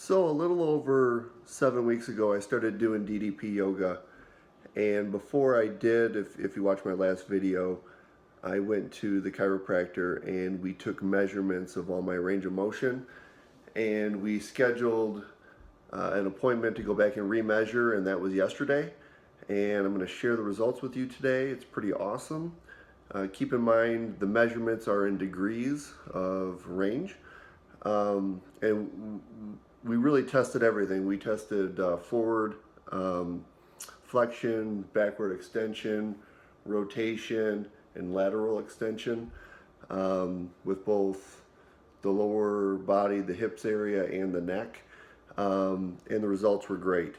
So a little over 7 weeks ago, I started doing DDP Yoga. And before I did, if you watch my last video, I went to the chiropractor and we took measurements of all my range of motion. And we scheduled an appointment to go back and remeasure, and that was yesterday. And I'm going to share the results with you today. It's pretty awesome. Keep in mind the measurements are in degrees of range. And we really tested everything. We tested forward flexion, backward extension, rotation, and lateral extension with both the lower body, the hips area, and the neck. And the results were great.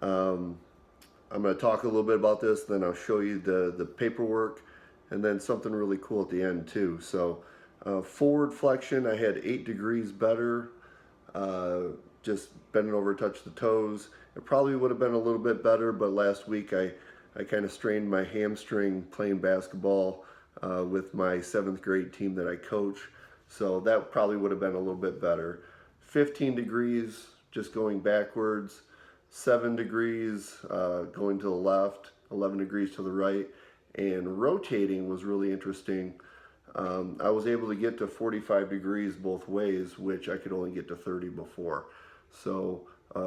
I'm going to talk a little bit about this, then I'll show you the paperwork, and then something really cool at the end too. So forward flexion, I had 8 degrees better. Just bending over, touch the toes. It probably would have been a little bit better, but last week I kind of strained my hamstring playing basketball with my 7th grade team that I coach. So that probably would have been a little bit better. 15 degrees just going backwards, 7 degrees going to the left, 11 degrees to the right, and rotating was really interesting. I was able to get to 45 degrees both ways, which I could only get to 30 before. So a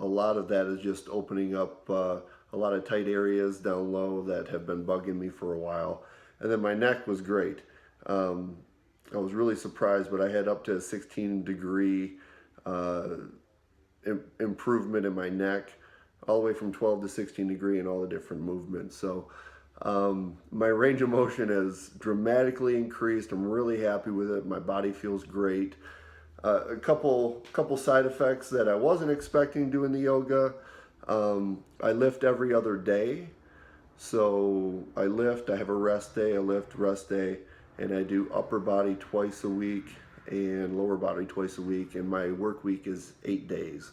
lot of that is just opening up a lot of tight areas down low that have been bugging me for a while. And then my neck was great. I was really surprised, but I had up to a 16-degree improvement in my neck, all the way from 12 to 16 degree in all the different movements. So my range of motion has dramatically increased. I'm really happy with it. My body feels great. A couple side effects that I wasn't expecting doing the yoga. I lift every other day. So I have a rest day, I lift, rest day, and I do upper body twice a week and lower body twice a week, and my work week is 8 days.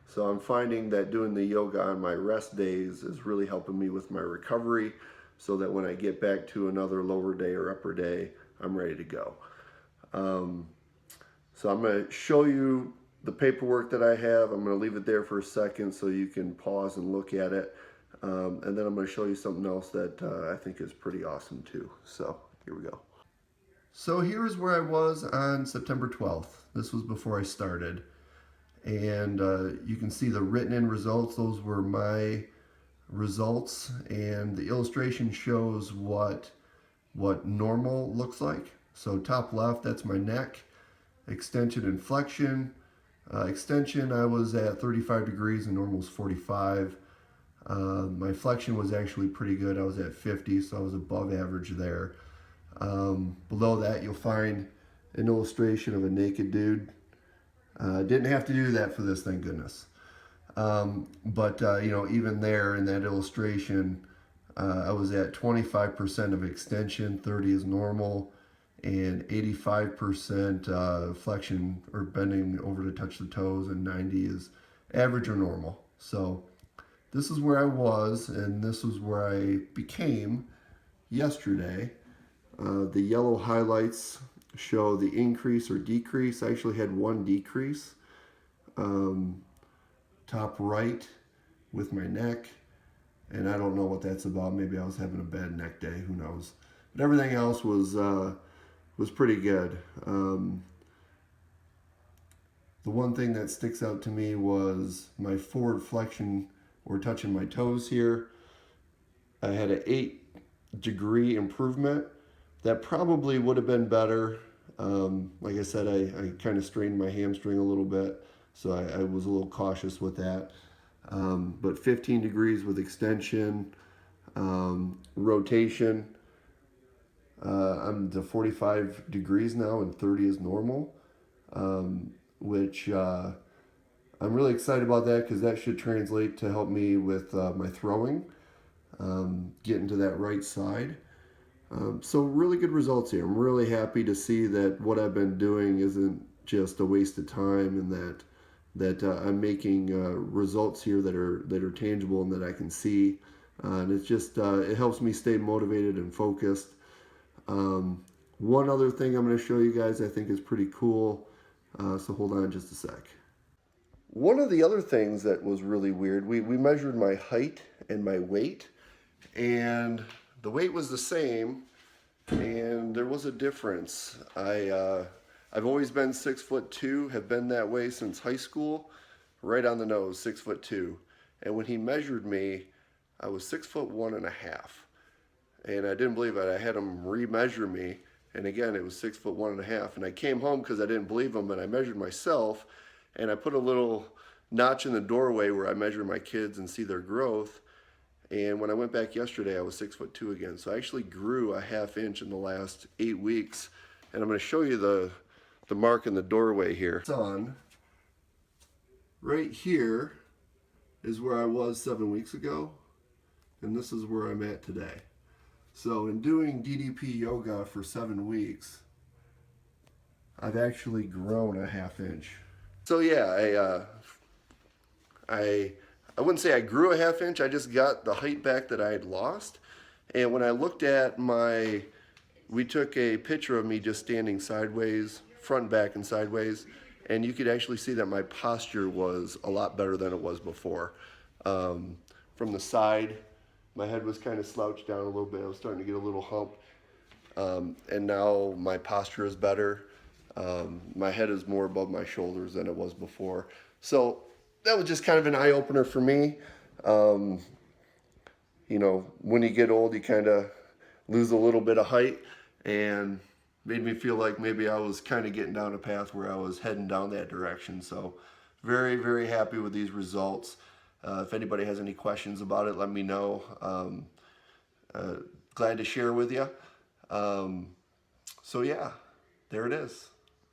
So I'm finding that doing the yoga on my rest days is really helping me with my recovery, so that when I get back to another lower day or upper day, I'm ready to go. So I'm going to show you the paperwork that I have. I'm going to leave it there for a second so you can pause and look at it. And then I'm going to show you something else that I think is pretty awesome too. So here we go. So here's where I was on September 12th. This was before I started. And you can see the written in results. Those were my results, and the illustration shows what normal looks like. So top left, that's my neck. Extension and flexion. Extension, I was at 35 degrees and normal is 45. My flexion was actually pretty good. I was at 50, so I was above average there. Below that, you'll find an illustration of a naked dude. Didn't have to do that for this, thank goodness. But even there in that illustration, I was at 25% of extension, 30 is normal, and 85% flexion or bending over to touch the toes, and 90 is average or normal. So this is where I was, and this is where I became yesterday. The yellow highlights show the increase or decrease. I actually had one decrease. Top right with my neck, and I don't know what that's about. Maybe I was having a bad neck day, who knows. But everything else was pretty good. The one thing that sticks out to me was my forward flexion or touching my toes here. I had an 8-degree improvement. That probably would have been better. Like I said, I kind of strained my hamstring a little bit, so I was a little cautious with that. But 15 degrees with extension, rotation. I'm to 45 degrees now, and 30 is normal, which I'm really excited about that, because that should translate to help me with my throwing, getting to that right side. So really good results here. I'm really happy to see that what I've been doing isn't just a waste of time, and that I'm making results here that are tangible and that I can see. And it's just it helps me stay motivated and focused. One other thing I'm going to show you guys I think is pretty cool. So hold on just a sec. One of the other things that was really weird, we measured my height and my weight, and the weight was the same, and there was a difference. I've always been 6'2", have been that way since high school, right on the nose, 6'2". And when he measured me, I was 6'1.5". And I didn't believe it. I had him re-measure me, and again, it was 6'1.5". And I came home because I didn't believe him, and I measured myself, and I put a little notch in the doorway where I measure my kids and see their growth. And when I went back yesterday, I was 6'2" again. So I actually grew a ½ inch in the last 8 weeks. And I'm going to show you the mark in the doorway here. Son, right here is where I was 7 weeks ago, and this is where I'm at today. So in doing DDP yoga for 7 weeks, I've actually grown a ½ inch. So yeah, I wouldn't say I grew a ½ inch, I just got the height back that I had lost. And when I looked at we took a picture of me just standing sideways, front, back, and sideways, and you could actually see that my posture was a lot better than it was before. From the side, my head was kind of slouched down a little bit. I was starting to get a little hump. And now my posture is better. My head is more above my shoulders than it was before. So that was just kind of an eye-opener for me. You know, when you get old, you kind of lose a little bit of height, and made me feel like maybe I was kind of getting down a path where I was heading down that direction. So very, very happy with these results. If anybody has any questions about it, let me know. Glad to share with you. So yeah, there it is.